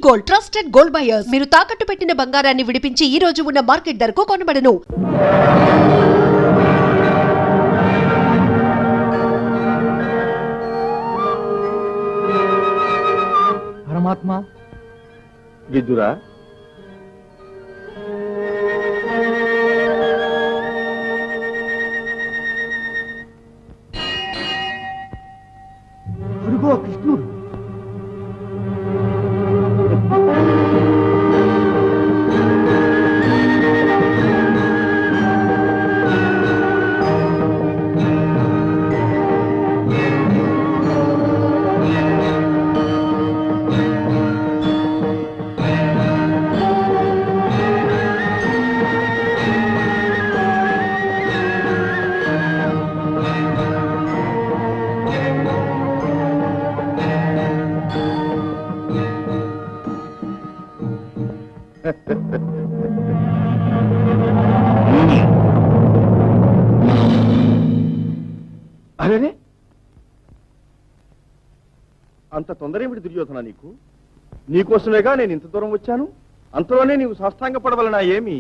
Gold, trusted gold buyers. మీరు తాకట్టు పెట్టిన బంగారాన్ని విడిపించి ఈ రోజు ఉన్న మార్కెట్ ధరకు కొనబడను. పరమాత్మ విదురా, అరుగో కృష్ణుడు. అరే, అంత తొందర ఏమిటి దుర్యోధన? నీకోసమేగా నేను ఇంత దూరం వచ్చాను. అంతలోనే నీవు సాష్టాంగపడవలనా ఏమి?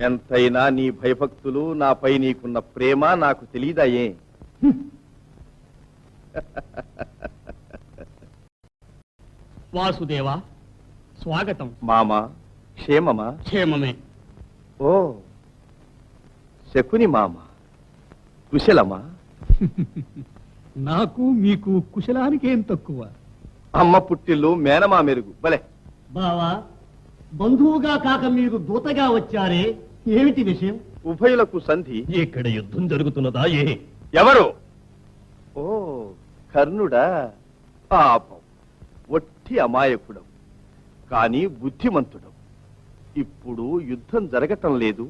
ఎంతైనా నీ భయభక్తులు, నాపై నీకున్న ప్రేమ నాకు తెలియదాయే. వాసుదేవా, స్వాగతం. మామా, క్షేమమా? క్షేమమే. ఓ శకుని మామ, కుశలమా? నాకు మీకు కుశలానికి ఏం తక్కువ. అమ్మ పుట్టిల్లు, మేనమా మెరుగు. భలే బావా, బంధువుగా కాక మీరు దూతగా వచ్చారే, ఏమిటి విషయం? ఉభయులకు సంధి. ఇక్కడ యుద్ధం జరుగుతున్నదా? ఎవరు? ఓ కర్ణుడా? పాపం, ఒట్టి అమాయకుడం కాని బుద్ధిమంతుడం. ఇప్పుడు యుద్ధం జరగటం లేదు.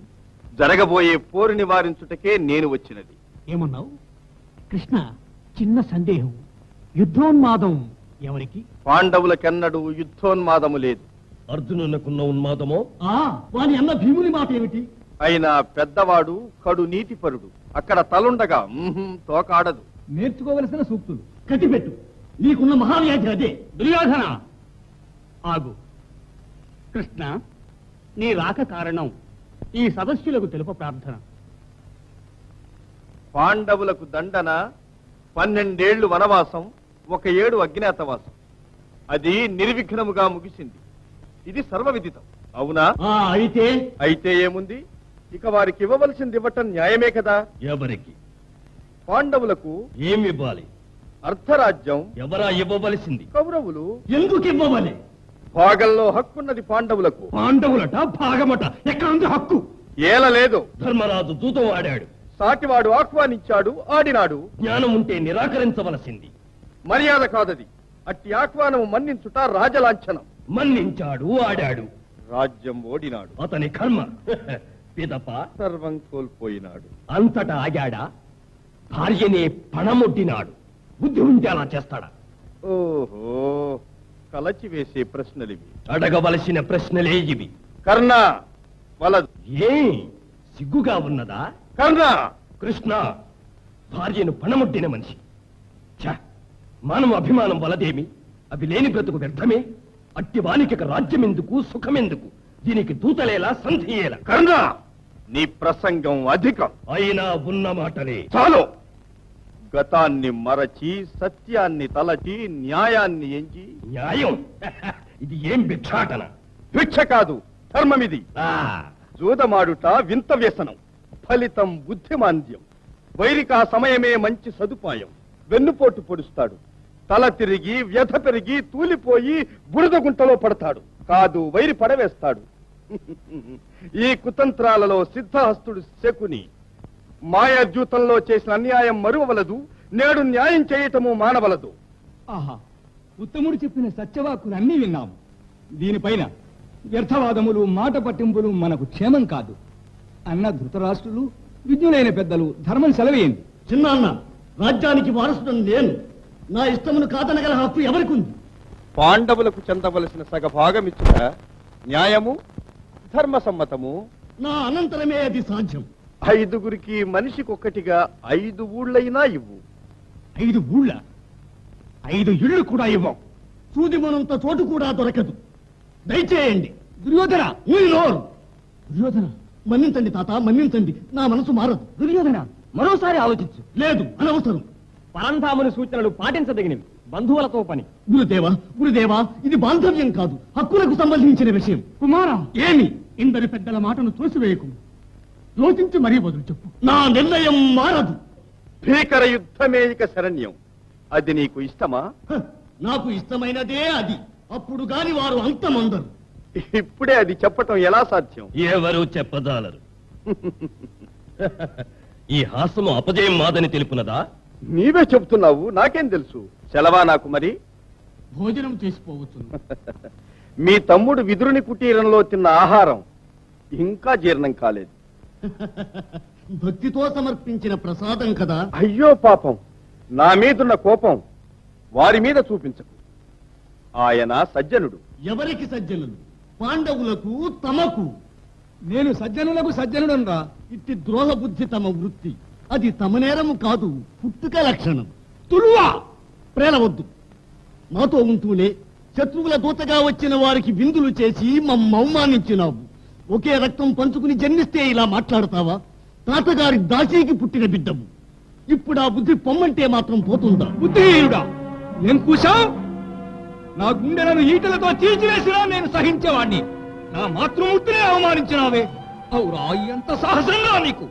జరగబోయే పోరు నివారించుటకే నేను వచ్చినది. ఏమన్నావు కృష్ణ? చిన్న సందేహం. యుద్ధోన్మాదం ఎవరికి? పాండవులకెన్నడూ యుద్ధోన్మాదము లేదు. అర్జునునకున్న ఉన్మాదమో? వాని అన్న భీముని మాట ఏమిటి? అయినా పెద్దవాడు, కడు నీతిపరుడు. అక్కడ తలుండగా తోకాడదు. నేర్చుకోవలసిన సూక్తులు కట్టిపెట్టు. నీకున్న మహావ్యాధి అదే. దుర్యోధన, ఆగు. కృష్ణ, నీ రాక కారణం ఈ సదస్సులకు తెలుప ప్రార్థన. పాండవులకు దండన 12 ఏళ్లు వనవాసం, 1 ఏడు అజ్ఞాతవాసం. అది నిర్విఘ్నముగా ముగిసింది. ఇది సర్వవిదితం. అవునా? అయితే ఏముంది? ఇక వారికి ఇవ్వవలసింది ఇవ్వటం న్యాయమే కదా. ఎవరికి? పాండవులకు ఏమి ఇవ్వాలి? అర్ధరాజ్యం. ఎవరా ఇవ్వవలసింది? కౌరవులు. ఎందుకు ఇవ్వవాలి? భాగంలో హక్కున్నది పాండవులకు. పాండవులట భాగమట, ఎక్కడుంది హక్కు? ఏలలేదు. ధర్మరాజు దూతం ఆడాడు. సాటివాడు ఆహ్వానించాడు, ఆడినాడు. జ్ఞానం ఉంటే నిరాకరించవలసింది. మర్యాద కాదది. అట్టి ఆహ్వానం మన్నించుట రాజలాంఛనం. మన్నించాడు, ఆడాడు. రాజ్యం ఓడినాడు. అతని కర్మ. పిదప సర్వం కోల్పోయినాడు. అంతటా ఆగాడా? భార్యనే పణమొడ్డినాడు. బుద్ధి ఉంటే అలా చేస్తాడా? ఓహో, కలచి వేసే ప్రశ్నలివి. అడగవలసిన ప్రశ్నలే ఇవి. కర్ణ వలదు. ఏ సిగ్గుగా ఉన్నదా? కర్ణ! కృష్ణ, భార్యను పణమొట్టిన మనిషి. మానవ అభిమానం వలదేమి? అవి లేని బ్రతుకు వ్యర్థమే. అట్టి వానికి రాజ్యమెందుకు, సుఖమెందుకు? దీనికి దూతలేలా, సంధియేలా? కర్ణ, నీ ప్రసంగం అధికం. అయినా ఉన్న మాటలే చాలు. గతాన్ని మరచి, సత్యాన్ని తలచి, న్యాయాన్ని ఎంచి. న్యాయం? ఇది ఏం భిక్షాటన? భిక్ష కాదు, ధర్మమిది. జూదమాడుట వింత వ్యసనం, ఫలితం బుద్ధిమాంద్యం. వైరికా సమయమే మంచి సదుపాయం. వెన్నుపోటు పొడుస్తాడు. తల తిరిగి, వ్యధ పెరిగి, తూలిపోయి బురద గుంటలో పడతాడు. కాదు, వైరి పడవేస్తాడు. ఈ కుతంత్రాలలో సిద్ధహస్తుడు శకుని. మాయాద్యూతంలో చేసిన అన్యాయం మరువవలదు. నేడు న్యాయం చేయటము మానవలదు. ఆహా, ఉత్తముడు చెప్పిన సత్యవాక్కులు అన్నీ విన్నాము. దీనిపైన వ్యర్థవాదములు, మాట పట్టింపులు మనకు క్షేమం కాదు. అన్న ధృతరాష్ట్రులు, విజ్ఞులైన పెద్దలు ధర్మం సెలవేయండి. చిన్నాన్న, రాజ్యానికి వారసుడు నేను. నా ఇష్టమును కాదనగల హక్కు ఎవరికుంది? పాండవులకు చెందవలసిన సగభాగమిచ్చుట న్యాయము, ధర్మసమ్మతము. నా అనంతరమే అది సాధ్యం. 5గురికి మనిషికొక్కటిగా 5 ఊళ్ళైనా ఇవ్వు. 5 ఊళ్ళ 5 ఇళ్ళు కూడా ఇవ్వం. సూదిమనంత చోటు కూడా దొరకదు. దయచేయండి. దుర్యోధన దుర్యోధన, మన్నించండి తాత, మన్నించండి. నా మనసు మారదు. దుర్యోధన, మరోసారి ఆలోచించు. లేదు, అనవసరం. పరంధాముని సూచనలు పాటించదగినవి. బంధువులతో పని. గురుదేవా, ఇది బాంధవ్యం కాదు, హక్కులకు సంబంధించిన విషయం. కుమారా, ఏమి? ఇందరి పెద్దల మాటను తోసివేయకు. యోచించి మరీ బదులు చెప్పు. నా నిర్ణయం మారదు. భీకర యుద్ధమే ఇక శరణ్యం. అది నీకు ఇష్టమా? హ, నాకు ఇష్టమైనదే అది. అప్పుడు గాని వారు అంతమందరు. ఇప్పుడే అది చెప్పటం ఎలా సాధ్యం? ఎవరు చెప్పదాలరు. ఈ హాసము అపజయం మాదని తెలుపునదా? నీవే చెప్తున్నావు, నాకేం తెలుసు. సెలవా నాకు మరి? భోజనం చేసిపోవచ్చు. మీ తమ్ముడు విదురుని కుటీరంలో తిన్న ఆహారం ఇంకా జీర్ణం కాలేదు. భక్తితో సమర్పించిన ప్రసాదం కదా. అయ్యో పాపం, నా మీదున్న కోపం వారి మీద చూపించకు. ఆయన సజ్జనుడు. ఎవరికి సజ్జనులు? పాండవులకు, తమకు. నేను సజ్జనులకు సజ్జనుడనరా. ఇట్టి ద్రోహ బుద్ధి తమ వృత్తి. అది తమ నేరము కాదు, పుట్టుక లక్షణం. తులువా ప్రేలవద్దు. మాతో ఉంటూనే శత్రువుల దూతగా వచ్చిన వారికి విందులు చేసి మమ్మ అవమానించినావు. ఒకే రక్తం పంచుకుని జన్మిస్తే ఇలా మాట్లాడతావా? తాతగారి దాసీకి పుట్టిన బిడ్డము. ఇప్పుడు ఆ బుద్ధి పొమ్మంటే మాత్రం పోతుందా? బుద్ధిహీనుడా, ఏం కూశావు? నా గుండెలను ఈటలతో తీర్చివేసినా నేను సహించేవాణ్ణి. నా మాతృమూర్తినే అవమానించినావే. అవురా, ఎంత సాహసంగా నీకు!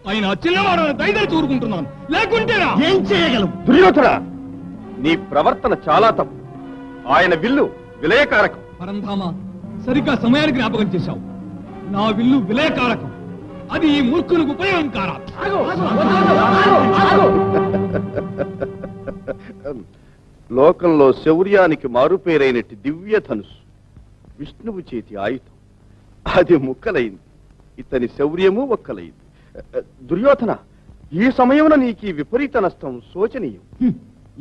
ఆయన చిన్నవాడని దైదలు చూరుకుంటున్నాను, లేకుంటేనా? ఏం చేయగలవు? దుర్యోధన, నీ ప్రవర్తన చాలా తప్పు. ఆయన విల్లు విలయకారకం. పరంధామ, సరిగ్గా సమయానికి జ్ఞాపకం చేశావు. నా విల్లు విలయకారకం. అది ఈ మూర్ఖులకు ఉపయోగంకారా? లోకంలో శౌర్యానికి మారుపేరైనట్టి దివ్య ధనుసు విష్ణువు చేతి ఆయుధం. అది ముక్కలైంది. ఇతని శౌర్యము ఒక్కలైంది. దుర్యోధన, ఈ సమయమున నీకు ఈ విపరీత నష్టం శోచనీయం.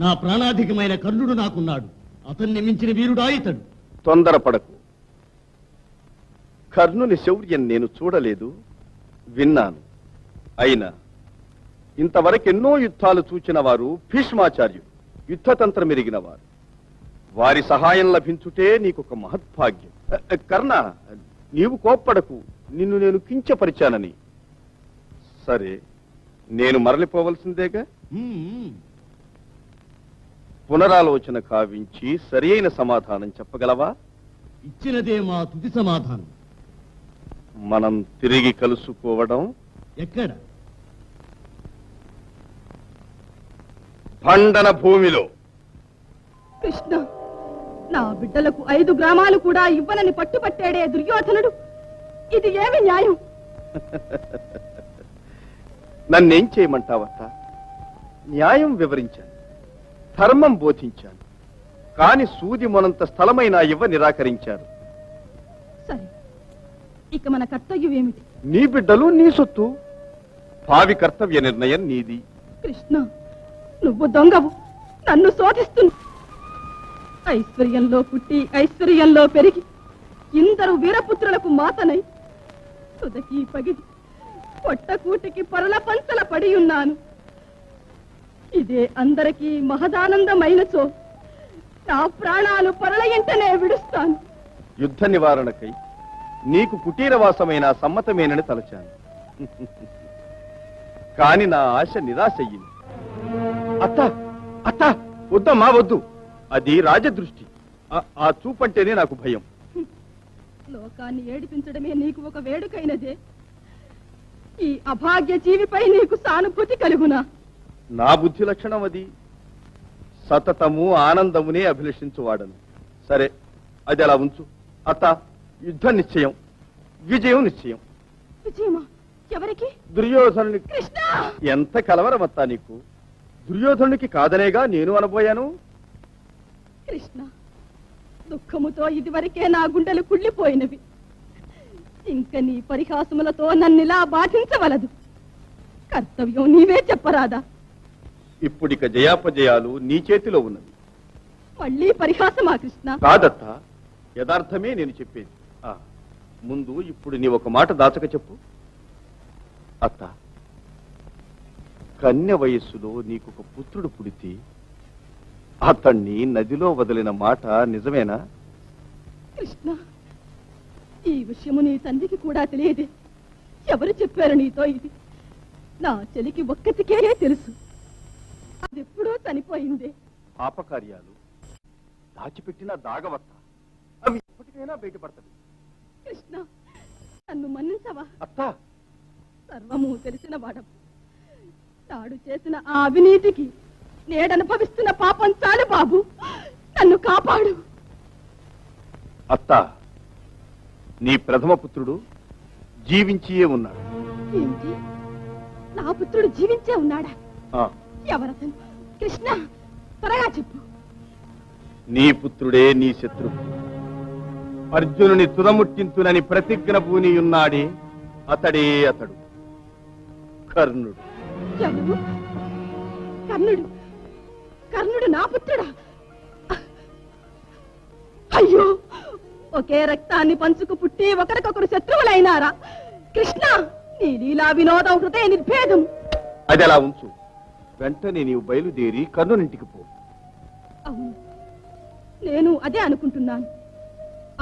నా ప్రాణాధికమైన కర్ణుడు నాకున్నాడు. అతన్ని మించిన వీరుడా ఇతడు. తొందరపడకు. కర్ణుని శౌర్యం నేను చూడలేదు, విన్నాను. అయినా ఇంతవరకెన్నో యుద్ధాలు చూచిన వారు భీష్మాచార్యుడు, యుద్ధతంత్రం ఎరిగిన వారు. వారి సహాయం లభించుటే నీకొక మహద్భాగ్యం. కర్ణ, నీవు కోప్పడకు. నిన్ను నేను కించపరిచానని. సరే, నేను మరలిపోవలసిందేగా. పునరాలోచన కావించి సరి అయిన సమాధానం చెప్పగలవా? ఇచ్చినదే మా తుది సమాధానం. మనం తిరిగి కలుసుకోవడం ఎక్కడ? భండన భూమిలో. కృష్ణ, నా బిడ్డలకు 5 గ్రామాలు కూడా ఇవ్వనని పట్టుపట్టాడే దుర్యోధనుడు. ఇది ఏమి న్యాయం? నన్నేం చేయమంటావత్త? న్యాయం వివరించాను, ధర్మం బోధించాను. కాని సూది మొనంత స్థలమైనా ఇవ్వ నిరాకరించారు. సరే, ఇక మన కర్తవ్యం ఏమిటి? నీ బిడ్డలు నీ సొత్తు. భావి కర్తవ్య నిర్ణయం నీది. కృష్ణ, నువ్వు దొంగవు. నన్ను శోధిస్తున్నా. ఐశ్వర్యంలో పుట్టి ఐశ్వర్యంలో పెరిగి ఇందరు వీరపుత్రులకు మాతనై తుదకి పగిది పొట్టకూటికి పరుల పంచల పడి ఉన్నాను. ఇదే అందరికీ మహదానందమైనచో నా ప్రాణాలు పరుల ఇంటనే విడుస్తాను. యుద్ధ నివారణకై నీకు కుటీరవాసమైన సమ్మతమేనని తలచాను. కాని నా ఆశ నిరాశయ్యింది. అత్త అత్త, వద్దమ్మా, వద్దు. అది రాజదృష్టి. ఆ చూపంటేనే నాకు భయం. లోకాన్ని ఏడిపించడమే నీకు ఒక వేడుకైనదే. ఈ అభాగ్య జీవిపై నీకు సానుభూతి కలుగునా? నా బుద్ధి లక్షణం అది. సతతము ఆనందమునే అభిలషించువాడను. సరే, అది అలా ఉంచు. అత్త, యుద్ధం నిశ్చయం, విజయం నిశ్చయం. విజయమా? ఎవరికి? దుర్యోధనుని. కృష్ణ! ఎంత కలవరమత్తా నీకు! దుర్యోధనునికి కాదనేగా నేను అనబోయాను. కృష్ణ, దుఃఖముతో ఇదివరకే నా గుండెలు కుళ్ళిపోయినవి. ఇంక నీ పరిహాసములతో నన్నిలా బాధించవలదు. కర్తవ్యం నీవే చెప్పరాదా? ఇప్పుడిక జయాపజయాలు నీ చేతిలో ఉన్నవి. మళ్ళీ పరిహాసమా కృష్ణ? కాదత్త, యథార్థమే నేను చెప్పేది. ముందు ఇప్పుడు నీ ఒక మాట దాచక చెప్పు. అత్త, కన్య వయస్సులో నీకొక పుత్రుడు పుడితే అతన్ని నదిలో వదిలిన మాట నిజమేనా? కృష్ణ, ఈ విషయము నీ తండ్రికి కూడా తెలియదే. ఎవరు చెప్పారు నీతో ఇది? నా చెలికి ఒక్కతికే తెలుసు. అదెప్పుడో చనిపోయిందే. పాపకార్యాలు దాచిపెట్టిన దాగవత్త, అవి ఎప్పటికైనా బయటపడతాయి. కృష్ణ, నన్ను మన్నించవా? అత్త, సర్వము తెలిసిన వాడవు. తాడు చేసిన ఆ అవినీతికి నేడనుభవిస్తున్న పాపం చాలు బాబు. నన్ను కాపాడు. అత్త, నీ ప్రథమ పుత్రుడు జీవించియే ఉన్నాడు. ఏంటి? నా పుత్రుడు జీవించే ఉన్నాడా? ఆ, ఎవరతను? కృష్ణ, త్వరగా చెప్పు. నీ పుత్రుడే నీ శత్రువు. అర్జునుని తుదముట్టింతునని ప్రతిజ్ఞ పూనియున్నాడే అతడే అతడు, కర్ణుడు. ఎవరు? కర్ణుడు? కర్ణుడు నా పుత్రుడా? అయ్యో, ఒకే రక్తాన్ని పంచుకు పుట్టి ఒకరికొకరు శత్రువులైనారా? కృష్ణ, నీ లీలా వినోదం హృదయ నిర్భేదం. అది అలా ఉంచు. వెంటనే నీవు బయలుదేరి కర్ణునింటికి పో. అవును, నేను అదే అనుకుంటున్నాను.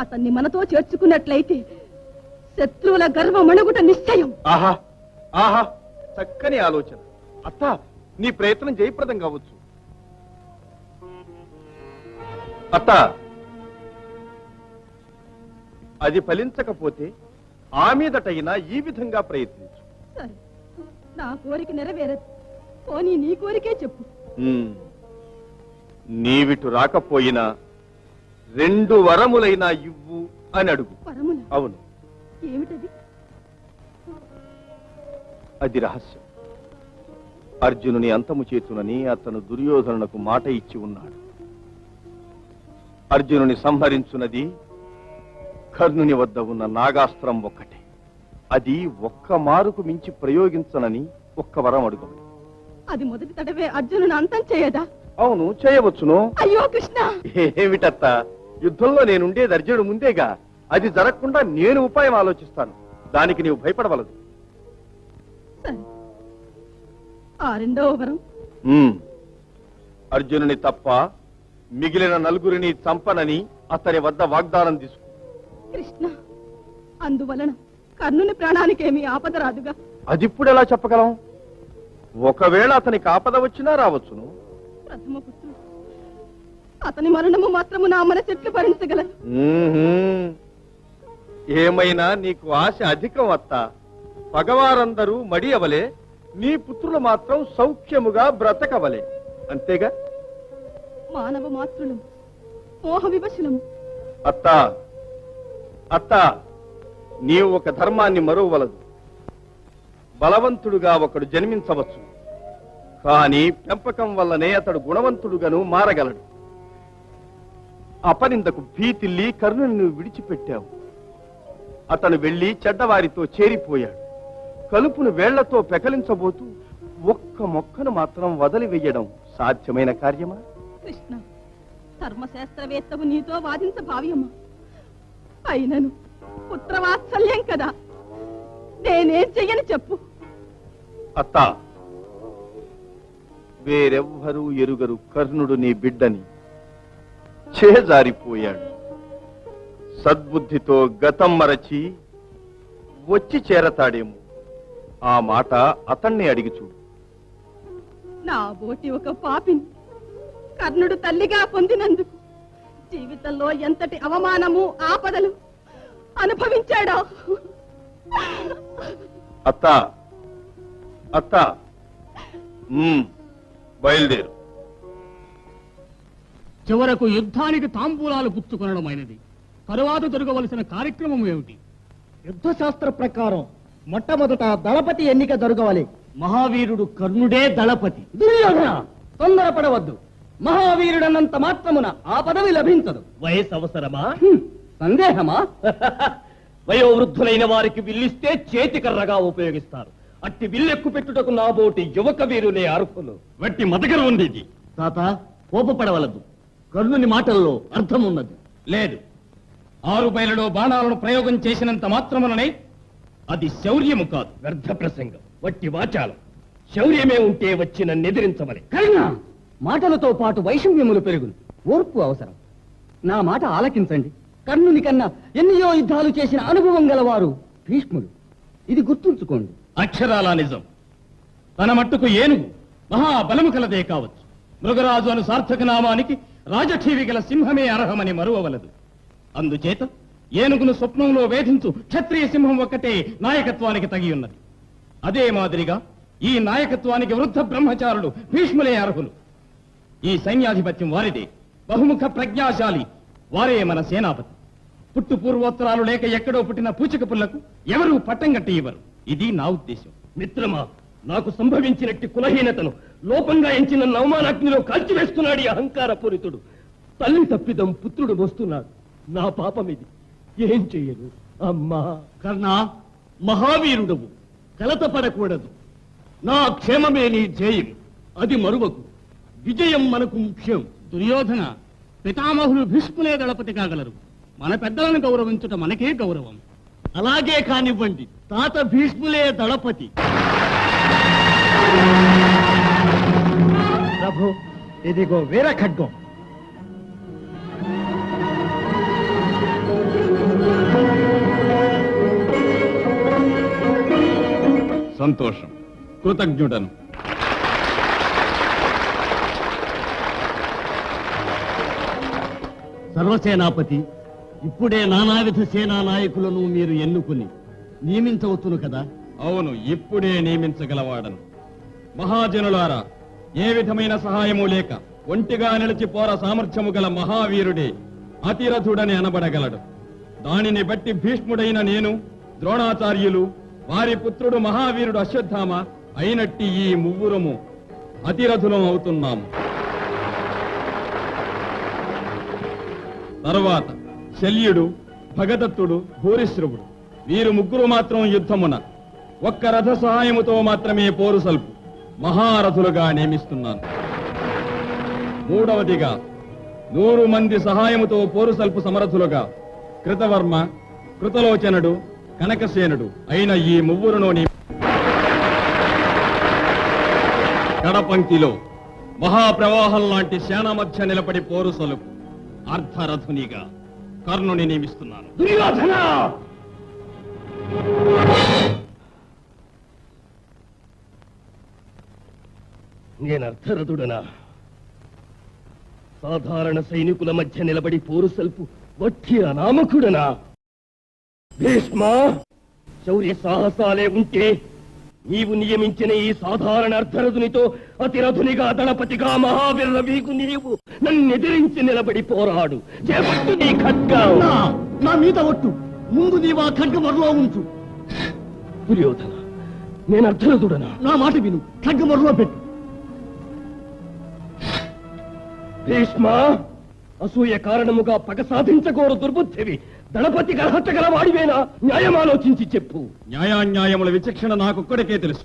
అతన్ని మనతో చేర్చుకున్నట్లయితే శత్రువుల గర్వమణుగుట నిశ్చయం. ఆహా ఆహా, చక్కని ఆలోచన. అత్త, నీ ప్రయత్నం జయప్రదం కావచ్చు. అత్త, అది ఫలించకపోతే ఆ మీదటైనా ఈ విధంగా ప్రయత్నించు. సరే, నా కోరిక నెరవేరదు. పోనీ నీ కోరికే చెప్పు. నీవిటు రాకపోయినా 2 వరములైనా ఇవ్వు అని అడుగు. పరముల? అవును, ఏమిటది? అది రహస్యం. అర్జునుని అంతము చేతునని అతను దుర్యోధనునకు మాట ఇచ్చి ఉన్నాడు. అర్జునుని సంహరించున్నది కర్ణుని వద్ద ఉన్న నాగాస్త్రం ఒక్కటే. అది ఒక్క మారుకు మించి ప్రయోగించనని ఒక్క వరం అడుగమని. అది మొదటి తడవే అర్జునుని అంతం చేయదా? అవును, చేయవచ్చును. అయ్యో కృష్ణ! ఏమిటత్త, యుద్ధంలో నేనుండేది అర్జునుడు ముందేగా. అది జరగకుండా నేను ఉపాయం ఆలోచిస్తాను. దానికి నీవు భయపడవలదు. సరే, ఆ 2వ వరం? అర్జునుని తప్ప మిగిలిన 4 చంపనని అతని వద్ద వాగ్దానం తీసుకో. కృష్ణ, అందువలన కర్ణుని ప్రాణానికేమీ ఆపద రాదుగా? అదిప్పుడు ఎలా చెప్పగలం? ఒకవేళ అతనికి ఆపద వచ్చినా రావచ్చును. ప్రథమ పుత్రుడు, అతని మరణము మాత్రము నా మనసెట్లు భరించగలదు? ఏమైనా నీకు ఆశ అధికం అత్త. పగవారందరూ మడియవలే, నీ పుత్రులు మాత్రం సౌఖ్యముగా బ్రతకవలే. అంతేగా? మానవ మాతృలము, మోహ వివశులము. అత్త, అత్త, నీవు ఒక ధర్మాన్ని మరువవలదు. బలవంతుడుగా ఒకడు జన్మించవచ్చు, కానీ పెంపకం వల్లనే అతడు గుణవంతుడుగాను మారగలడు. అపనిందకు భీతిల్లి కర్ణుని నువ్వు విడిచిపెట్టావు. అతను వెళ్లి చెడ్డవారితో చేరిపోయాడు. కలుపును వేళ్లతో పెకలించబోతూ ఒక్క మొక్కను మాత్రం వదిలివేయడం సాధ్యమైన కార్యమా? కృష్ణ, ధర్మశాస్త్రవేత్తవు నీతో వాదించ భావ్యమా? అయినను పుత్రవాత్సల్యం కదా, నేనేం చెయ్యని చెప్పు. అత్త, వేరెవ్వరూ ఎరుగరు కర్ణుడు నీ బిడ్డని. చేజారిపోయాడు. సద్బుద్ధితో గతం మరచి వచ్చి చేరతాడేమో. ఆ మాట అతన్ని అడిగి చూడు. నా బోటి ఒక పాపిని కర్ణుడు తల్లిగా పొందినందుకు జీవితంలో ఎంతటి అవమానము ఆపదలు అనుభవించాడో. అత్త, అత్త, బయలుదేరు. చివరకు యుద్ధానికి తాంబూలాలు పుచ్చుకొనడమైనది. తరువాత జరగవలసిన కార్యక్రమం ఏమిటి? యుద్ధశాస్త్ర ప్రకారం మొట్టమొదట దళపతి ఎన్నిక జరగవాలి. మహావీరుడు కర్ణుడే దళపతి. దుర్యోధన, తొందరపడవద్దు. మహావీరుడన్నంత మాత్రమున ఆ పదవి లభించదు. వయసు అవసరమా? సందేహమా? వయోవృద్ధులైన వారికి విల్లిస్తే చేతికర్రగా ఉపయోగిస్తారు. అట్టి విల్లెక్కు పెట్టుటకు నాబోటి యువక వీరులే అర్హులు. వట్టి మతకరు ఉంది. తాత, కోపపడవలదు. కర్ణుని మాటల్లో అర్థం ఉన్నది. లేదు, 6 బయలలో బాణాలను ప్రయోగం చేసినంత మాత్రముననే అది శౌర్యము కాదు. వ్యర్థ ప్రసంగం, వట్టి వాచాలం. శౌర్యమే ఉంటే వచ్చి నన్ను ఎదిరించవలే. కర్ణ, మాటలతో పాటు వైషమ్యములు పెరుగును. ఓర్పు అవసరం. నా మాట ఆలకించండి. కర్ణుని కన్నా ఎన్నో యుద్ధాలు చేసిన అనుభవం గలవారు భీష్ముడు. ఇది గుర్తుంచుకోండి. అక్షరాలా నిజం. తన మట్టుకు ఏనుగు మహాబలము కలదే కావచ్చు. మృగరాజు అను సార్థక నామానికి రాజక్షీవి గల సింహమే అర్హమని మరువవలదు. అందుచేత ఏనుగును స్వప్నంలో వేధించు క్షత్రియ సింహం ఒక్కటే నాయకత్వానికి తగి ఉన్నది. అదే మాదిరిగా ఈ నాయకత్వానికి వృద్ధ బ్రహ్మచారులు భీష్ములే అర్హులు. ఈ సైన్యాధిపత్యం వారిదే. బహుముఖ ప్రజ్ఞాశాలి వారే మన సేనాపతి. పుట్టు పూర్వోత్తరాలు లేక ఎక్కడో పుట్టిన పూచిక పుల్లకు ఎవరూ పట్టం కట్టి ఇవ్వరు. ఇది నా ఉద్దేశం. మిత్రమా, నాకు సంభవించినట్టు కులహీనతను లోపంగా ఎంచిన నవమానాగ్నిలో కాల్చివేస్తున్నాడు ఈ అహంకార పూరితుడు. తల్లి తప్పిదం పుత్రుడు మోస్తున్నాడు. నా పాపమిది. ఏం చెయ్యను అమ్మా? కర్ణ, మహావీరుడవు, కలత పడకూడదు. నా క్షేమమే నీ జయం, అది మరువకు. విజయం మనకు ముఖ్యం. దుర్యోధన, పితామహులు భీష్ములే దళపతి కాగలరు. మన పెద్దలను గౌరవించుట మనకే గౌరవం. అలాగే కానివ్వండి, తాత భీష్ములే దళపతి. ప్రభు, ఇదిగో వీర ఖడ్గం. సంతోషం, కృతజ్ఞుడను. సర్వసేనాపతి, ఇప్పుడే నానావిధ సేనా నాయకులను మీరు ఎన్నుకుని నియమించవచ్చును కదా? అవును, ఇప్పుడే నియమించగలవాడను. మహాజనులారా, ఏ విధమైన సహాయము లేక ఒంటిగా నిలిచి పోర సామర్థ్యము గల మహావీరుడే అతిరథుడని అనబడగలడు. దానిని బట్టి భీష్ముడైన నేను, ద్రోణాచార్యులు, వారి పుత్రుడు మహావీరుడు అశ్వత్థామ అయినట్టి ఈ ముగ్గురము అతిరథులం అవుతున్నాము. తరువాత శల్యుడు, భగదత్తుడు, భూరిశ్రవుడు వీరు ముగ్గురు మాత్రం యుద్ధమున ఒక్క రథ సహాయముతో మాత్రమే పోరు సల్పు మహారథులుగా నియమిస్తున్నాను. మూడవదిగా 100 మంది సహాయముతో పోరు సల్పు సమరథులుగా కృతవర్మ, కృతలోచనుడు, కనకసేనుడు అయిన ఈ ముగ్గురును కడపంక్తిలో మహాప్రవాహం లాంటి సేన మధ్య నిలబడి పోరు సలుపు అర్ధరథునిగా కర్ణుని నియమిస్తున్నాను. దుర్యోధన! నేను అర్ధరథుడనా? సాధారణ సైనికుల మధ్య నిలబడి పోరు సల్పు వట్టి అనామకుడనా? భీష్మ, శౌర్య సాహసాలే ఉంటే నీవు నియమించిన ఈ సాధారణ అర్ధరథునితో అతిరథునిగా దళపతిగా మహావీర వీకు నీవు నన్నెదిరించి నిలబడి పోరాడు. చేపట్టు నీ ఖడ్గం. నా మీద ఒట్టు. ముందు నీవు ఆ ఖడ్గమరలో ఉంచు. దుర్యోధన, నేను అర్ధరథుడనా? నా మాట విను, ఖడ్గమరలో పెట్టు. భీష్మ, అసూయ కారణముగా పగ సాధించకోరు దుర్బుద్ధివి. దళపతి అర్హత గల వాడివేనా? న్యాయం ఆలోచించి చెప్పు. న్యాయాన్యాయముల విచక్షణ నాకొక్కడికే తెలుసు.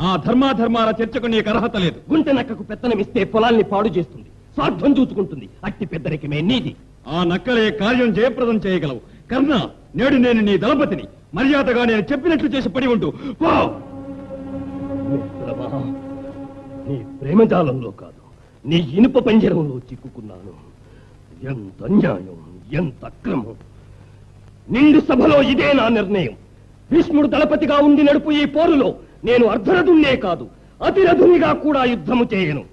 ఆ ధర్మాధర్మాల చర్చకు నీకు అర్హత లేదు. గుంటె నక్కకు పెత్తనమిస్తే పొలాల్ని పాడు చేస్తుంది, స్వార్థం చూసుకుంటుంది. అట్టి పెద్దరికమే నీది. ఆ నక్కలే కార్యం జయప్రదం చేయగలవు. కర్ణ, నేడు నేను నీ దళపతిని. మర్యాదగా నేను చెప్పినట్లు చేసి పడి ఉంటూ పో. మిత్రమా, నీ ప్రేమజాలంలో కాదు, నీ ఇనుప పంజరంలో చిక్కుకున్నాను. ఎంత అన్యాయం, ఎంత అక్రమం! నిండు సభలో ఇదే నా నిర్ణయం. భీష్ముడు దళపతిగా ఉండి నడుపు ఈ పోరులో నేను అర్ధరథున్నే కాదు, అతిరథునిగా కూడా యుద్ధము చేయను.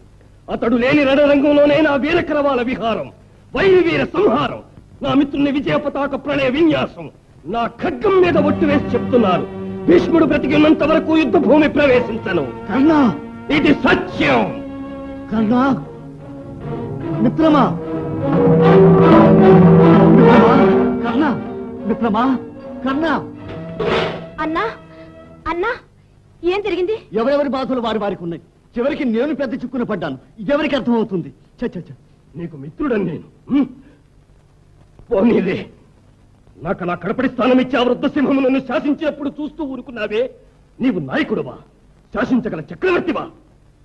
అతడు లేని రణరంగంలోనే నా వీరకరవాల విహారం, వైరివీర సంహారం, నా మిత్రుని విజయ పతాక ప్రణయ విన్యాసం. నా ఖడ్గం మీద ఒట్టు వేసి చెప్తున్నాను, భీష్ముడు బ్రతికినంత వరకు యుద్ధ భూమి ప్రవేశించను. కర్ణ, ఇది సత్యం. కర్ణ, మిత్రమా, కర్ణ, మిత్రమా, కర్ణ. అన్నా అన్నా, ఏం జరిగింది? ఎవరెవరి బాధలు వారికి ఉన్నాయి. చివరికి నేను పెద్ద చిక్కున పడ్డాను. ఇదెవరికి అర్థమవుతుంది? నీకు మిత్రుడని నేను పోనీలే. నాకు నా కడపడి స్థానం ఇచ్చి ఆ వృద్ధ సింహము నన్ను శాసించినప్పుడు చూస్తూ ఊరుకున్నావే. నీవు నాయకుడువా? శాసించగల చక్రవర్తివా?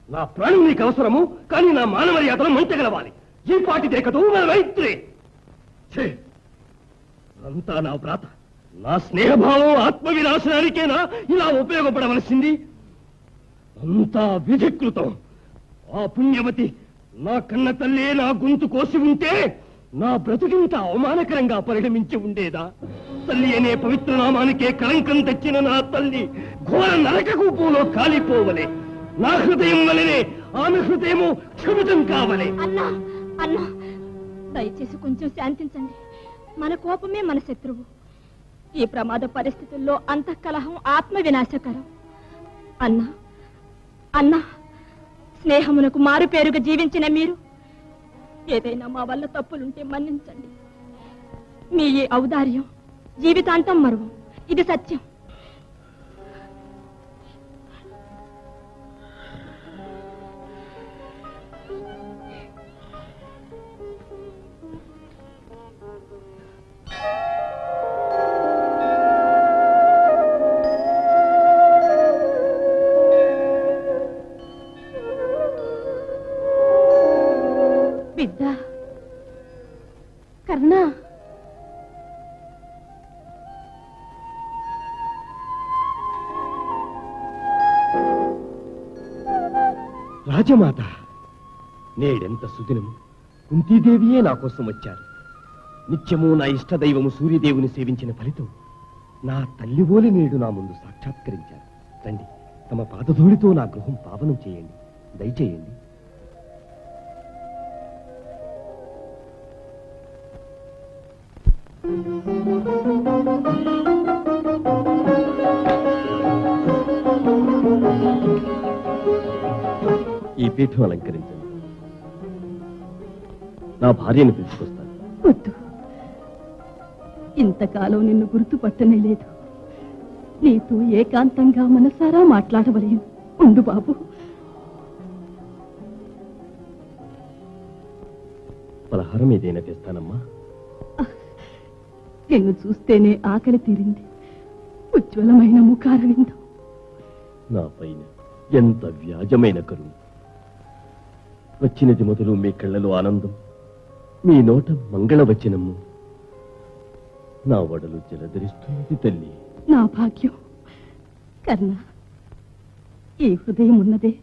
నా ప్రాణం నీకు అవసరము, కానీ నా మానమర్యాదను మంచగలవాలి. ఈ పాటిదే కదూ మన మైత్రి. ఛే! అంతా నా వ్రాత, నా స్నేహభావం ఆత్మవినాశనానికేనా ఇలా ఉపయోగపడవలసింది? అంతా విధికృతం. ఆ పుణ్యవతి నా కన్న తల్లి నా గొంతు కోసి ఉంటే నా బ్రతుకింత అవమానకరంగా పరిణమించి ఉండేదా? తల్లి అనే పవిత్ర నామానికే కళంకం తెచ్చిన నా తల్లి ఘోర నరక కూపంలో కాలిపోవలే. నా హృదయం వలనే ఆమె హృదయము క్షమితం కావలే. అన్నా అన్నా, దయచేసి కొంచెం శాంతించండి. మన కోపమే మన శత్రువు. ఈ ప్రమాద పరిస్థితుల్లో అంతఃకలహం ఆత్మ వినాశకరం. అన్నా అన్నా, స్నేహమునకు మారు పేరుగా జీవించిన మీరు ఏదైనా మా వల్ల తప్పులుంటే మన్నించండి. మీ ఈ ఔదార్యం జీవితాంతం మరువం. ఇది సత్యం. బిడ్డ కర్ణ, రాజమాత, నేడెంత సుదినము! కుంతీదేవియే నా కోసం వచ్చారు. నిత్యము నా ఇష్టదైవము సూర్యదేవుని సేవించిన ఫలితం నా తల్లి ఓలి నేడు నా ముందు సాక్షాత్కరించారు. రండి, తమ పాదధూళితో నా గృహం పావనం చేయండి, దయచేయండి. ఈ పీఠం అలంకరించండి. నా భార్యను పిలుచుకొస్తాను. వద్దు, ఇంతకాలం నిన్ను గుర్తుపట్టనే లేదు. నీతో ఏకాంతంగా మనసారా మాట్లాడవలేను. ఉండు బాబు. పలహారం ఏదైనా తెస్తానమ్మా. నిన్ను చూస్తేనే ఆకలి తీరింది. ఉజ్వలమైన ముఖారవిందం. నా పైన ఎంత వ్యాజమైన కరుణ! వచ్చినది మొదలు మీ కళ్ళలో ఆనందం, మీ నోట మంగళవచనము. నా వడలు జలధరిస్తుంది తల్లి. నా భాగ్యం. కర్ణ, ఈ హృదయం ఉన్నదే,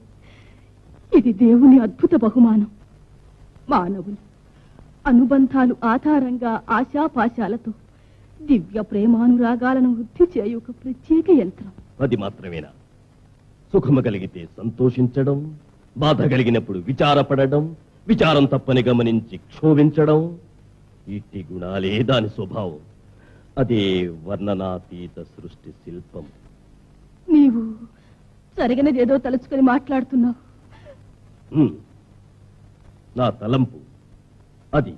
ఇది దేవుని అద్భుత బహుమానం. మానవులు అనుబంధాలు ఆధారంగా ఆశాపాశాలతో దివ్య ప్రేమానురాగాలను వృద్ధి చేయు ఒక ప్రత్యేక యంత్రం. అది మాత్రమేనా? సుఖము కలిగితే సంతోషించడం, బాధ కలిగినప్పుడు విచారపడడం, విచారం తప్పని గమనించి క్షోభించడం, ఇట్టి గుణాలే దాని స్వభావం. అదే వర్ణనాతీత సృష్టి శిల్పం. నీవు జరిగినదేదో తలుచుకొని మాట్లాడుతున్నావు. నా తలంపు అది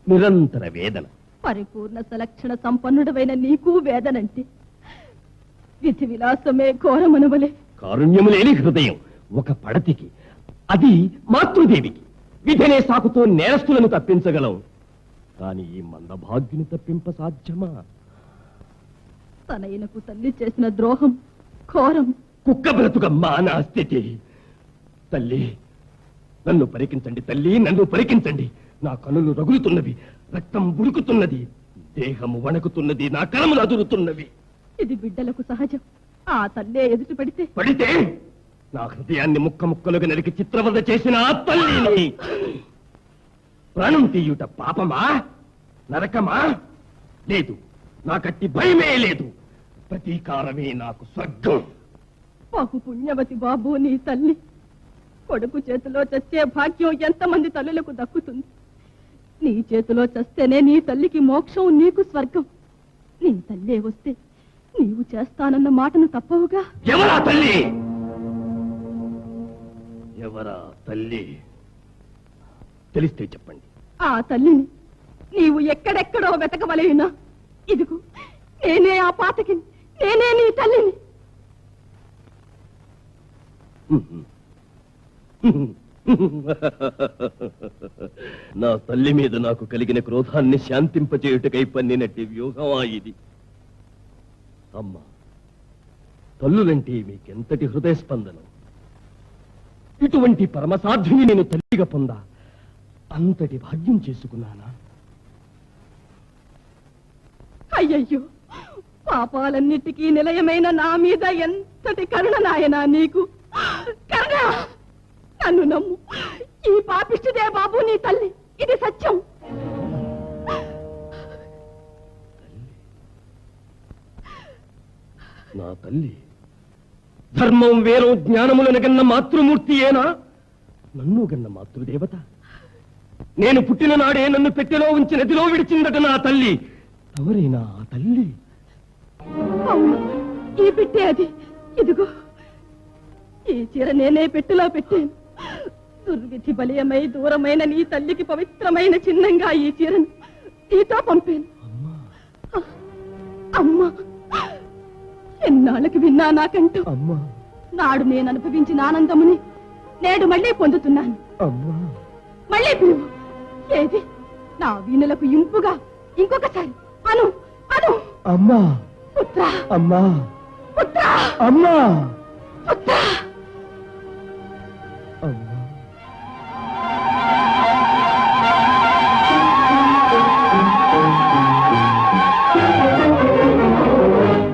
నిరంతర వేదన. పరిపూర్ణ సలక్షణ సంపన్నుడవైన నీకు వేదనంటే విధి విలాసమే ఘోరమనవలే. కారుణ్యము లేని హృదయం ఒక పడతికి, అది మాతృదేవికి. విధినే సాకుతో నేరస్తులను తప్పించగలం, కాని ఈ మందభాగ్యుని తప్పింప సాధ్యమా? తనయునకు తల్లి చేసిన ద్రోహం ఘోరం. కుక్క బ్రతుకమ్మా నా స్థితి. తల్లి, నన్ను పరికించండి తల్లి, నన్ను పరికించండి. నా కనులు రగులుతున్నవి, రక్తం బుడుకుతున్నది, దేహము వణకుతున్నది, నా కలములు అదురుతున్నవి. ఇది బిడ్డలకు సహజం. ఆ తల్లే ఎదుటి పడితే నా హృదయాన్ని ముక్క ముక్కలుగా నరికి చిత్రవద చేసిన ఆ తల్లిని ప్రాణం తీయుట పాపమా, నరకమా? లేదు, నాకట్టి భయమే లేదు. ప్రతీకారమే నాకు స్వర్గం. బహు పుణ్యవతి బాబు నీ తల్లి. కొడుకు చేతిలో చచ్చే భాగ్యం ఎంతమంది తల్లులకు దక్కుతుంది. నీ చేతిలో చస్తేనే నీ తల్లికి మోక్షం, నీకు స్వర్గం. నీ తల్లే వస్తే నీవు చేస్తానన్న మాటను తప్పవుగా. ఎవరా తల్లి? ఎవరా తల్లి? తెలిస్తే చెప్పండి. ఆ తల్లిని నీవు ఎక్కడెక్కడో వెతకవలేనా? ఇదిగో నేనే ఆ పాతకి, నేనే నీ తల్లిని. నా తల్లి మీద నాకు కలిగిన క్రోధాన్ని శాంతింపచేయుటకై పన్నినట్టి వ్యూహమా ఇది? అమ్మా, తల్లులంటే మీకెంతటి హృదయ స్పందనం! ఇటువంటి పరమసాధ్యుని నేను తల్లిగా పొందా అంతటి భాగ్యం చేసుకున్నానా? అయ్యయ్యో, పాపాలన్నిటికీ నిలయమైన నా మీద ఎంతటి కరుణ నాయనా నీకు! కరుణ, నన్ను నమ్ము. బాబు నీ తల్లి, ఇది సత్యం. నా తల్లి ధర్మం వేరో జ్ఞానములను గన్న మాతృమూర్తి ఏనా? నన్ను గన్న మాతృదేవత. నేను పుట్టిన నాడే నన్ను పెట్టెలో ఉంచి నదిలో విడిచిందట నా తల్లి. ఎవరేనా ఆ తల్లి? అవును, ఈ పెట్టే అది. ఇదిగో ఈ చీర నేనే పెట్టెలో పెట్టాను. దుర్విధి బలీయమై దూరమైన నీ తల్లికి పవిత్రమైన చిహ్నంగా ఈ చీరను నీతో పంపాను. అమ్మా, ఎన్నాళ్ళకి విన్నా నాకంటూ. అమ్మా, నాడు నేను అనుభవించిన ఆనందముని నేడు మళ్ళీ పొందుతున్నాను. అమ్మా, మళ్ళీ పిలువు. ఏది నా వీణులకు ఇంపుగా ఇంకొకసారి అను అను. అమ్మా, పుత్ర, అమ్మా, పుత్ర, అమ్మా, పుత్ర. అమ్మా.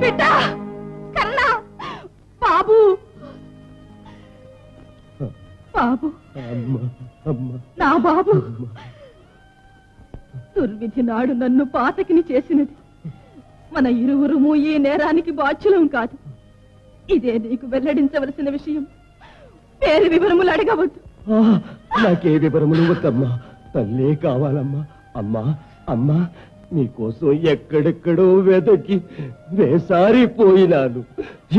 బిడ్డ, కన్నా, బాబు, బాబు, అమ్మా, అమ్మా, నా బాబు. దుర్విధి నాడు నన్ను పాతకిని చేసినది. మన ఇరువురుము ఈ నేరానికి బాధ్యులం కాదు. ఇదే నీకు వెల్లడించవలసిన విషయం. పేరు వివరములు అడగవద్దు. నాకే వివరములు వద్దమ్మా. తల్లే కావాలమ్మా. అమ్మా, అమ్మా, నీకోసం ఎక్కడెక్కడో వెదకి వేసారిపోయినాను.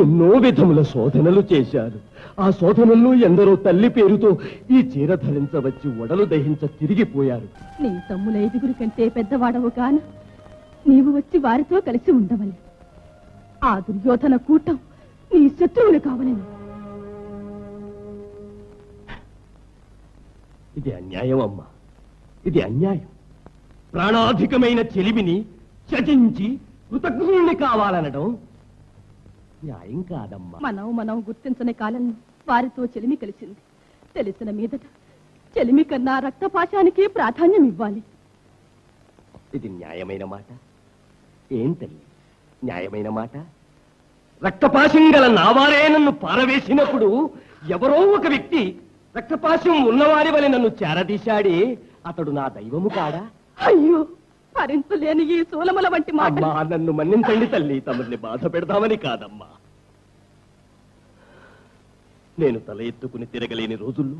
ఎన్నో విధముల శోధనలు చేశాను. ఆ శోధనల్లో ఎందరో తల్లి పేరుతో ఈ చీర ధరించవచ్చి ఒడలు దహించ తిరిగిపోయారు. నీ తమ్ముల 5 కంటే పెద్దవాడవు కాన నీవు వచ్చి వారితో కలిసి ఉండవని. ఆ దుర్యోధన కూటం నీ శత్రువులు కావాలని. ఇది అన్యాయం అమ్మా, ఇది అన్యాయం. ప్రాణాధికమైన చెలిమిని త్యజించి కృతజ్ఞుణ్ణి కావాలనడం న్యాయం కాదమ్మా. మనం గుర్తించని కాలంలో వారితో చెలిమి కలిసింది. తెలిసిన మీదట చెలిమి కన్నా రక్తపాశానికి ప్రాధాన్యం ఇవ్వాలి. ఇది న్యాయమైన మాట? ఏం తల్లి, న్యాయమైన మాట? రక్తపాశం గల నావారే నన్ను పారవేసినప్పుడు ఎవరో ఒక వ్యక్తి రక్తపాశం ఉన్నవారి వలె నన్ను చేరదీశాడే, అతడు నా దైవము కాడా? అయ్యో, భరించలేని ఈ సూలముల వంటి మాట. అమ్మా, నన్ను మన్నించండి తల్లి. తమని బాధ పెడదామని కాదమ్మా. నేను తల ఎత్తుకుని తిరగలేని రోజుల్లో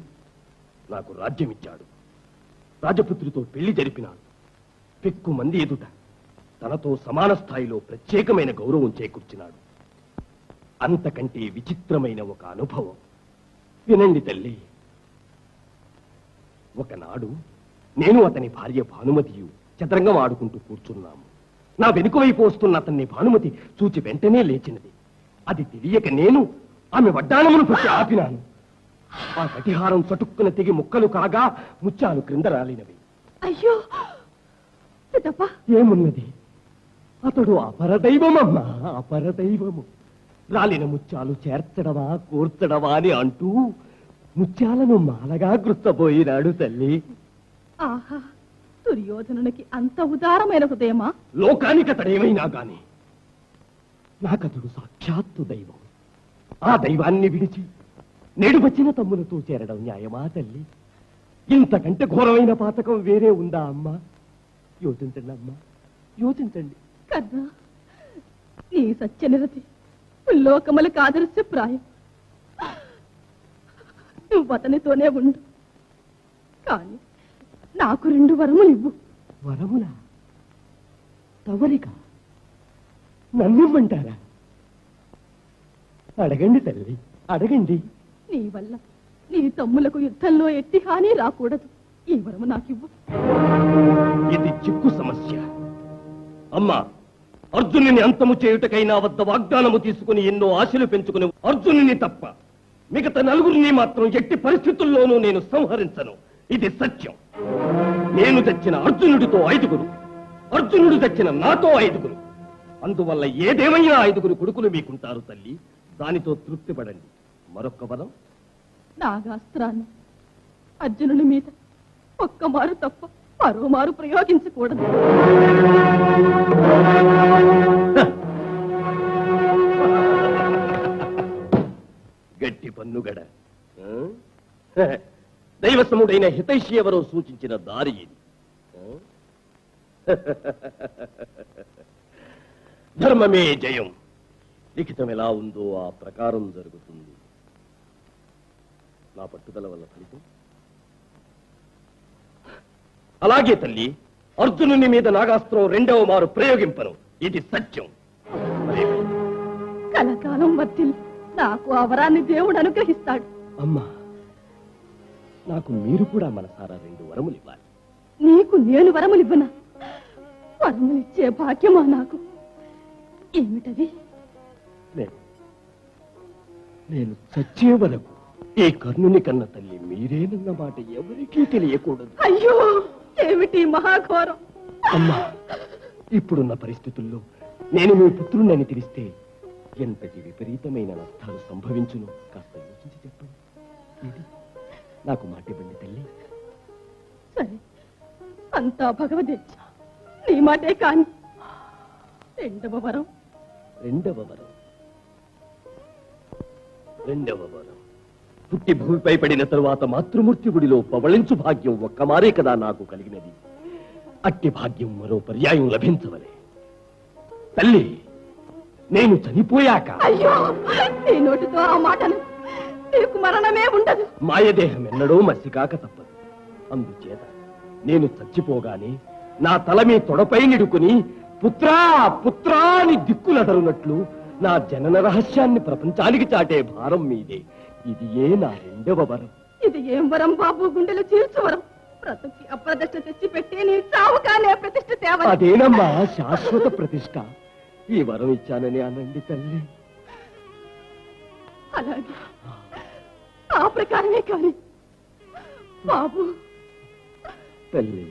నాకు రాజ్యం ఇచ్చాడు. రాజపుత్రితో పెళ్లి జరిపినాడు. పెక్కు మంది ఎదుట తనతో సమాన స్థాయిలో ప్రత్యేకమైన గౌరవం చేకూర్చినాడు. అంతకంటే విచిత్రమైన ఒక అనుభవం వినండి తల్లి. ఒకనాడు నేను అతని భార్య భానుమతియు చదరంగం ఆడుకుంటూ కూర్చున్నాము. నా వెనుక వైపు వస్తున్న అతన్ని భానుమతి చూచి వెంటనే లేచినది. అది తెలియక నేను ఆమె వడ్డాణమును పట్టి ఆపినాను. ఆ కటిహారం చటుక్కున తెగి ముక్కలు కాగా ముత్యాలు క్రింద రాలినవి. అయ్యో సిద్ధప్ప, ఏమున్నది? అతడు అపరదైవమమ్మా, అపరదైవము. రాలిన ముత్యాలు చేర్చడవా కూర్చడవా అని అంటూ ముత్యాలను మాలగా గుర్తబోయినాడు తల్లి. ఆహా, దుర్యోధనునికి అంత ఉదారమైన హృదయమా? లోకానికి అతడేమైనా గాని నాకతడు సాక్షాత్తు దైవం. ఆ దైవాన్ని విడిచి నేడు వచ్చిన తమ్ములతో చేరడం న్యాయమా తల్లి? ఇంతకంటే ఘోరమైన పాతకం వేరే ఉందా అమ్మా? యోచించండి అమ్మా, యోచించండి. కన్నా, నీ సత్యనిరతి లోకములకు ఆదర్శప్రాయం. నువ్వు అతనితోనే ఉండు, కానీ నాకు 2 వరములు ఇవ్వు. వరములా? తవరిక నన్నిమ్మంటారా? అడగండి తల్లి, అడగండి. నీ వల్ల నీ తమ్ములకు యుద్ధంలో ఎట్టి హాని రాకూడదు. ఈ వరము నాకివ్వు. ఇది చిక్కు సమస్య. అమ్మా, అర్జునుని అంతము చేయుటకై నా వద్ద వాగ్దానము తీసుకుని ఎన్నో ఆశలు పెంచుకుని అర్జునుని తప్ప మిగతా 4 మాత్రం ఎట్టి పరిస్థితుల్లోనూ నేను సంహరించను. ఇది సత్యం. నేను తెచ్చిన అర్జునుడితో 5, అర్జునుడు తెచ్చిన నాతో 5. అందువల్ల ఏదేమైనా 5 కొడుకులు మీకుంటారు తల్లి. దానితో తృప్తి పడండి. మరొక్క వరం, నాగాస్త్రాన్ని అర్జునుని మీద ఒక్కమారు తప్ప మరోమారు ప్రయోగించకూడదు. గట్టి పన్నుగడ. దైవసముడైన అయిన హితైషి ఎవరో సూచించిన దారి ఇది. ధర్మమే జయం. లిఖితం ఎలా ఉందో ఆ ప్రకారం జరుగుతుంది. నా పట్టుదల వల్ల ఫలితం అలాగే తల్లి. అర్జునుని మీద నాగాస్త్రం 2వ మారు ప్రయోగింపను. ఇది సత్యం. కలకాలం వర్తిల్లు. నాకు ఆ వరాన్ని దేవుడు అనుగ్రహిస్తాడు. అమ్మా, నాకు మీరు కూడా మనసారా 2 వరములు ఇవ్వాలి. నీకు నేను వరములివ్వనా? వరములిచ్చే భాగ్యమా నాకు? ఏమిటది? నేను చచ్చే వరకు ఈ కర్ణుని కన్న తల్లి మీరేనన్న మాట ఎవరికీ తెలియకూడదు. అయ్యో, ఏమిటి మహాఘోరం! అమ్మా, ఇప్పుడున్న పరిస్థితుల్లో నేను మీ పుత్రుణ్ణని తెలిస్తే ఎంతటి విపరీతమైన నష్టాలు సంభవించును కాస్త యోచించి చెప్పండి. ఇది నాకు మాటివ్వండి తల్లి. సరే, అంతా భగవదేచ్ఛ. నీ మాటే కాని. 2వ వరం. 2వ వరం. 2వ వరం. పుట్టి భూమిపై పడిన తరువాత మాతృమూర్తి గుడిలో పవళించు భాగ్యం ఒక్కమారే కదా నాకు కలిగినది. అట్టి భాగ్యం మరో పర్యాయం లభించవలే. తల్లి, నేను చనిపోయాక అయ్యో, నీ నోటితో ఆ మాటను. నీకు మరణమే ఉండదు. మాయదేహం ఎన్నడో మసికాక తప్పదు. అందుచేత నేను చచ్చిపోగానే నా తల మీ తొడపై నిడుకుని పుత్రా పుత్రా అని దిక్కులదరునట్లు నా జనన రహస్యాన్ని ప్రపంచానికి చాటే భారం మీదే. ఇది నా 2వ వరం. ఇది ఏం వరం బాబు? గుండెలు చీల్చు వరం. బ్రతుకి అప్రతిష్ట తెచ్చి పెట్టి నీ చావుగానే ప్రతిష్ట తేవాలి. అదేనమ్మా శాశ్వత ప్రతిష్ట. ఈ వరం ఇచ్చానని అనండి తల్లి. అలాగే, ఆ ప్రకారమే కాని బాబు. తల్లి,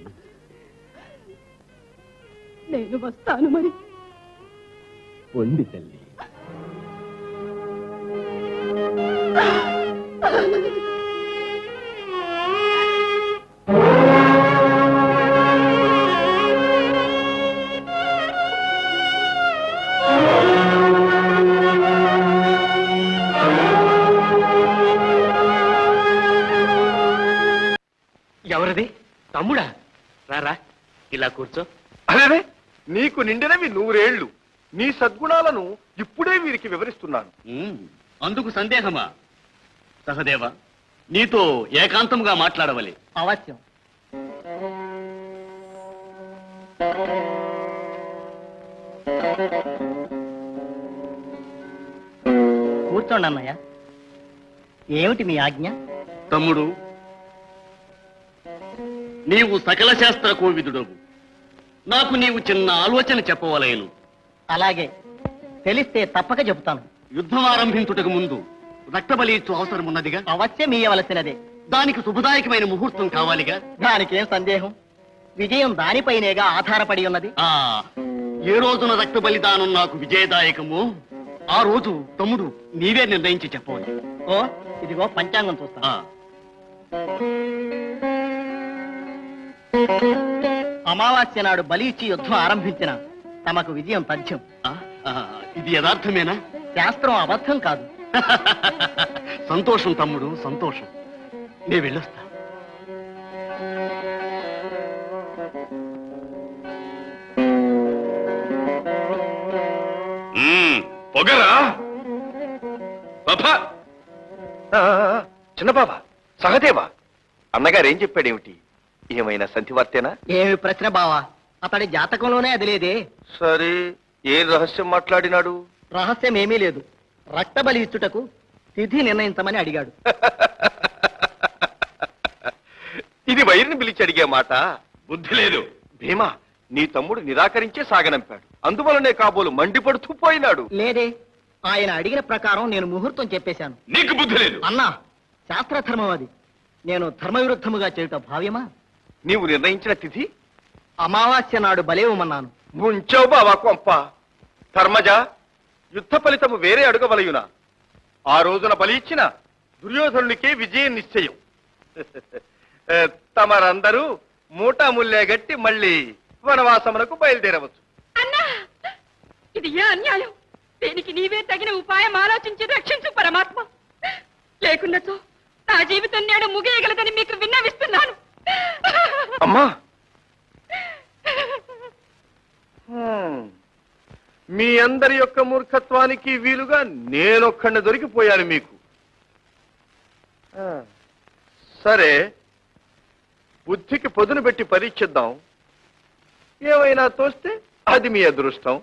నేను వస్తాను మరి. పొండి తల్లి. ఎవరిది? తమ్ముడా? రారా, ఇలా కూర్చో. అరే, నీకు నిండినవి 100 ఏళ్లు. నీ సద్గుణాలను ఇప్పుడే వీరికి వివరిస్తున్నాను. అందుకు సందేహమా? సహదేవ, నీతో ఏకాంతంగా మాట్లాడవలే. అవశ్యం. కూర్చోండి అన్నయ్య. ఏమిటి మీ ఆజ్ఞ? తమ్ముడు, నీవు సకల శాస్త్ర కోవిదుడవు. నాకు నీవు చిన్న ఆలోచన చెప్పవలేను. అలాగే, తెలిస్తే తప్పక చెబుతాను. యుద్ధం ఆరంభించుటకు ముందు రక్తబలి ఇచ్చు అవసరం ఉన్నదిగా. అవశ్యం ఇయ్యవలసినదే. దానికి శుభదాయకమైన ముహూర్తం కావాలిగా. దానికేం సందేహం? విజయం దానిపైనేగా ఆధారపడి ఉన్నది. ఏ రోజున రక్త బలిదానం నాకు విజయదాయకమో ఆ రోజు తమ్ముడు నీవే నిర్ణయించి చెప్పవాలి. ఓ, ఇదిగో పంచాంగం చూస్తా. అమావాస్య నాడు బలి ఇచ్చి యుద్ధం ఆరంభించిన తమకు విజయం తథ్యం. ఇది యథార్థమేనా? శాస్త్రం అబద్ధం కాదు. సంతోషం తమ్ముడు, సంతోషం. నే వెళ్ళొస్తా. పొగరా చిన్న బాబా, సహదేవా, అన్నగారు ఏం చెప్పాడేమిటి? ఏమైనా సంధివార్తేనా? ఏమి ప్రశ్న బావా? అతడి జాతకంలోనే అది లేదే. సరే, ఏ రహస్యం మాట్లాడినాడు? రహస్యం ఏమీ లేదు. రక్త బలి ఇచ్చుటకు తిథి నిర్ణయించమని అడిగాడు. ఇది వైరిని పిలిచి అడిగే మాట. బుద్ధి లేదు. భీమా, నీ తమ్ముడు నిరాకరించే సాగనంపాడు. అందువలనే కాబోలు మండిపడుతూ పోయినాడు. లేదే, ఆయన అడిగిన ప్రకారం నేను ముహూర్తం చెప్పేశాను. నీకు బుద్ధి లేదు. అన్నా, శాస్త్రధర్మం అది. నేను ధర్మవిరుద్ధముగా చేయుట భావ్యమా? నీవు నిర్ణయించిన తిథి అమావాస్య నాడు బలేవమన్నాను. ముంచావు బావా కొంప. ధర్మజ, యుద్ధ ఫలితము వేరే అడుగవలయునా? ఆ రోజున బలి ఇచ్చిన దుర్యోధనునికే విజయం నిశ్చయం. తమరందరూ మూటాముల్లే గట్టి మళ్ళీ వనవాసమునకు బయలుదేరవచ్చు. అన్నా, ఇది ఏ అన్యాయం? దీనికి నీవే తగిన ఉపాయం ఆలోచించి రక్షించు పరమాత్మ. లేకున్నచో నా జీవితం నేడు ముగియగలదని మీకు విన్నవిస్తున్నాను. అమ్మా మీ అందరి యొక్క మూర్ఖత్వానికి వీలుగా నేనొక్కడిని దొరికిపోయాను మీకు. సరే, బుద్ధికి పొదును పెట్టి పరీక్షిద్దాం. ఏమైనా తోస్తే అది మీ అదృష్టం.